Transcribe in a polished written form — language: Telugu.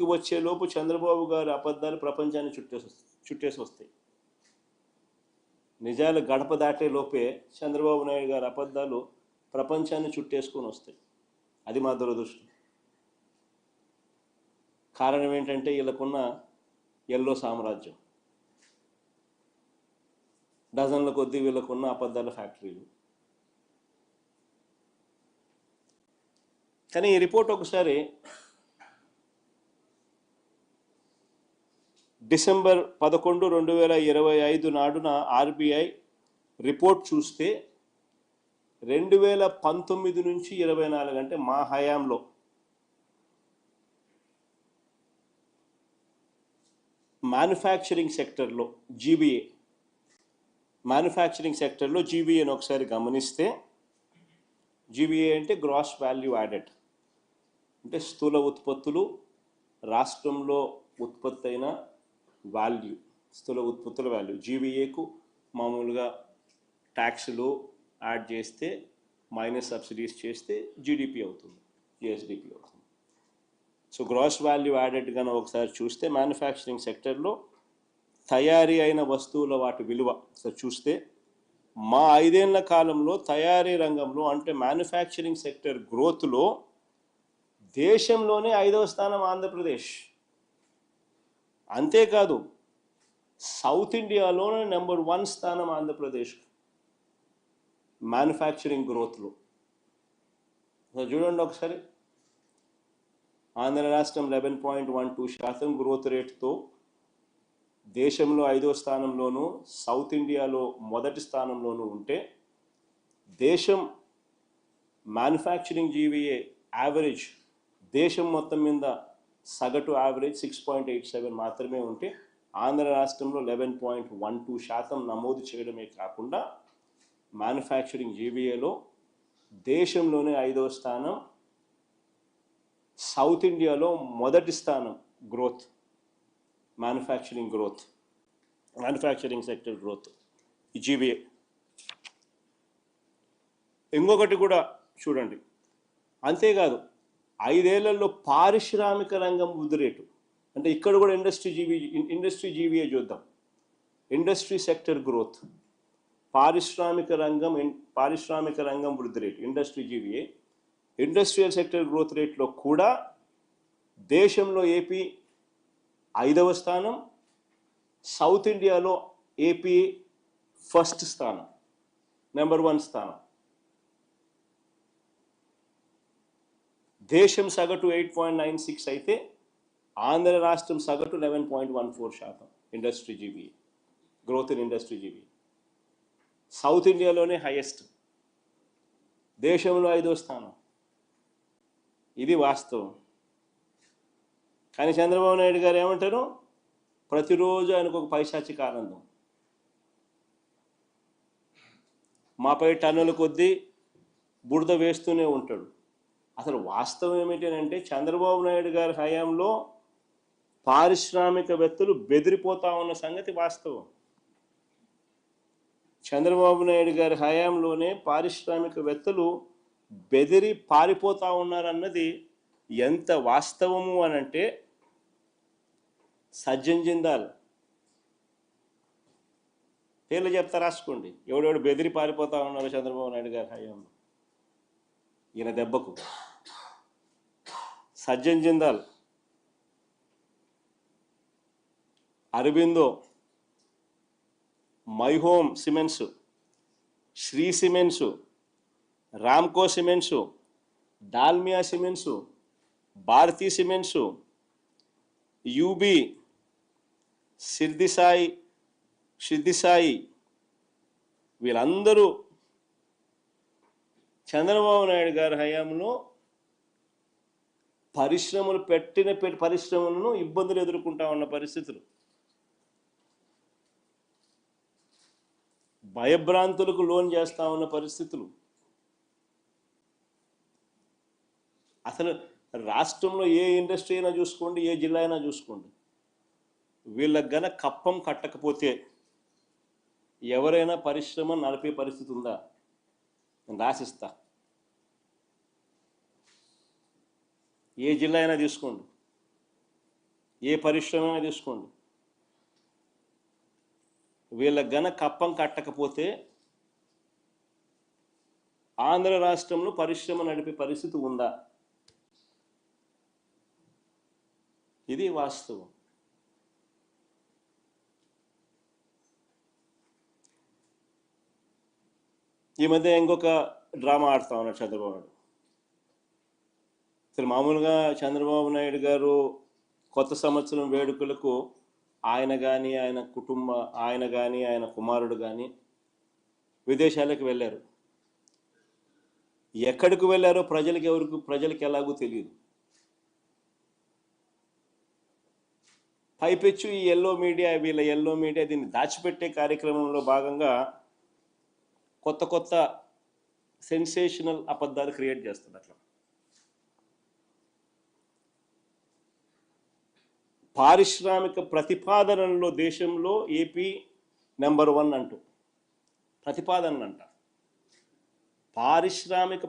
బయటికి వచ్చేలోపు చంద్రబాబు గారి అబద్ధాలు ప్రపంచాన్ని చుట్టేసి వస్తాయి. నిజాలు గడప దాటే లోపే చంద్రబాబు నాయుడు గారి అబద్ధాలు ప్రపంచాన్ని చుట్టేసుకొని వస్తాయి. అది మా దురదృష్టం. కారణం ఏంటంటే వీళ్ళకున్న ఎల్లో సామ్రాజ్యం, డజన్ల కొద్దీ వీళ్ళకున్న అబద్ధాల ఫ్యాక్టరీలు. కానీ ఈ రిపోర్ట్ ఒకసారి డిసెంబర్ 11, 2025 నాడున ఆర్బీఐ రిపోర్ట్ చూస్తే 2019 నుంచి 24 అంటే మా హయాంలో మ్యానుఫ్యాక్చరింగ్ సెక్టర్లో జీబీఏని ఒకసారి గమనిస్తే, జీబీఏ అంటే గ్రాస్ వాల్యూ యాడెడ్, అంటే స్థూల ఉత్పత్తులు, రాష్ట్రంలో ఉత్పత్తి అయిన వాల్యూ, స్థూల ఉత్పత్తుల వాల్యూ. జీబీఏకు మామూలుగా ట్యాక్స్లు యాడ్ చేస్తే మైనస్ సబ్సిడీస్ చేస్తే జీడిపి అవుతుంది, జిఎస్డిపి అవుతుంది. సో గ్రాస్ వాల్యూ యాడెడ్ కనుక ఒకసారి చూస్తే మ్యానుఫ్యాక్చరింగ్ సెక్టర్లో తయారీ అయిన వస్తువుల వాటి విలువ చూస్తే మా 5 ఏళ్ల కాలంలో తయారీ రంగంలో అంటే మ్యానుఫ్యాక్చరింగ్ సెక్టర్ గ్రోత్లో దేశంలోనే 5వ స్థానం ఆంధ్రప్రదేశ్. అంతేకాదు సౌత్ ఇండియాలోనే నెంబర్ 1 స్థానం ఆంధ్రప్రదేశ్ మ్యానుఫ్యాక్చరింగ్ గ్రోత్లో. చూడండి ఒకసారి, ఆంధ్ర రాష్ట్రం 11.12% గ్రోత్ రేట్తో దేశంలో 5వ స్థానంలోనూ, సౌత్ ఇండియాలో మొదటి స్థానంలోనూ ఉంటే, దేశం మ్యానుఫ్యాక్చరింగ్ జీవీఏ యావరేజ్ దేశం మొత్తం మీద సగటు యావరేజ్ 6.87 మాత్రమే ఉంటే, ఆంధ్ర రాష్ట్రంలో 11.12% నమోదు చేయడమే కాకుండా మ్యానుఫ్యాక్చరింగ్ జీవీఏలో దేశంలోనే 5వ స్థానం, సౌత్ ఇండియాలో మొదటి స్థానం గ్రోత్, మ్యానుఫ్యాక్చరింగ్ సెక్టర్ గ్రోత్ ఈ జీబీఏ. ఇంకొకటి కూడా చూడండి, అంతేకాదు 5 ఏళ్లలో పారిశ్రామిక రంగం వృద్ధి రేటు, అంటే ఇక్కడ కూడా ఇండస్ట్రీ జీవీఏ చూద్దాం. ఇండస్ట్రీ సెక్టర్ గ్రోత్, పారిశ్రామిక రంగం వృద్ధి rate industry GVA, industrial sector growth రేట్లో కూడా దేశంలో ఏపీ 5వ స్థానం, సౌత్ ఇండియాలో ఏపీ ఫస్ట్ స్థానం, నెంబర్ 1 స్థానం. దేశం సగటు 8.96 అయితే ఆంధ్ర రాష్ట్రం సగటు 11.14% industry GBA growth in industry GBA. South ఇండియాలోనే హైయెస్ట్, దేశంలో 5వ స్థానం. ఇది వాస్తవం. కానీ చంద్రబాబు నాయుడు గారు ఏమంటారు, ప్రతిరోజు ఆయనకు ఒక పైశాచిక ఆనందం, మాపై టన్నుల కొద్దీ బురద వేస్తూనే ఉంటాడు. అసలు వాస్తవం ఏమిటంటే చంద్రబాబు నాయుడు గారి హయాంలో పారిశ్రామికవేత్తలు బెదిరిపోతా ఉన్న సంగతి వాస్తవం. చంద్రబాబు నాయుడు గారి హయాంలోనే పారిశ్రామికవేత్తలు బెదిరి పారిపోతా ఉన్నారన్నది ఎంత వాస్తవము అనంటే, సజ్జన్ జిందాల్ పేర్లు చెప్తా, రాసుకోండి ఎవడెవడు బెదిరి పారిపోతా ఉన్నారో చంద్రబాబు నాయుడు గారి హయాంలో. ఈయన దెబ్బకు Sajjan Jindal, Aurobindo, My Home Cements, Shree Cements, Ramco Cements, Dalmia Cements, Bharathi Cements, UB, Siddhisai వీళ్ళందరూ చంద్రబాబు నాయుడు గారి హయాంలో పరిశ్రమలను ఇబ్బందులు ఎదుర్కొంటా ఉన్న పరిస్థితులు, భయభ్రాంతులకు లోన్ చేస్తూ ఉన్న పరిస్థితులు. అసలు రాష్ట్రంలో ఏ ఇండస్ట్రీ అయినా చూసుకోండి, ఏ జిల్లా అయినా చూసుకోండి, వీళ్ళకి గన కప్పం కట్టకపోతే ఎవరైనా పరిశ్రమ నడిపే పరిస్థితి ఉందా? నేను రాసిస్తా. ఏ జిల్లా అయినా తీసుకోండి, ఏ పరిశ్రమ తీసుకోండి, వీళ్ళకి గన కప్పం కట్టకపోతే ఆంధ్ర రాష్ట్రంలో పరిశ్రమ నడిపే పరిస్థితి ఉందా? ఇది వాస్తవం. ఈ మధ్య ఇంకొక డ్రామా ఆడుతా ఉన్నాడు చంద్రబాబు నాయుడు. అసలు మామూలుగా చంద్రబాబు నాయుడు గారు కొత్త సంవత్సరం వేడుకలకు ఆయన కానీ ఆయన కుమారుడు కానీ విదేశాలకు వెళ్ళారు. ఎక్కడికి వెళ్ళారో ప్రజలకు ఎలాగో తెలియదు. పైపెచ్చు ఈ వీళ్ళ ఎల్లో మీడియా దీన్ని దాచిపెట్టే కార్యక్రమంలో భాగంగా కొత్త సెన్సేషనల్ అబద్ధాలు క్రియేట్ చేస్తుంది. అట్లా పారిశ్రామిక ప్రతిపాదనలో దేశంలో ఏపీ నెంబర్ 1 అంటూ ప్రతిపాదన అంట. పారిశ్రామిక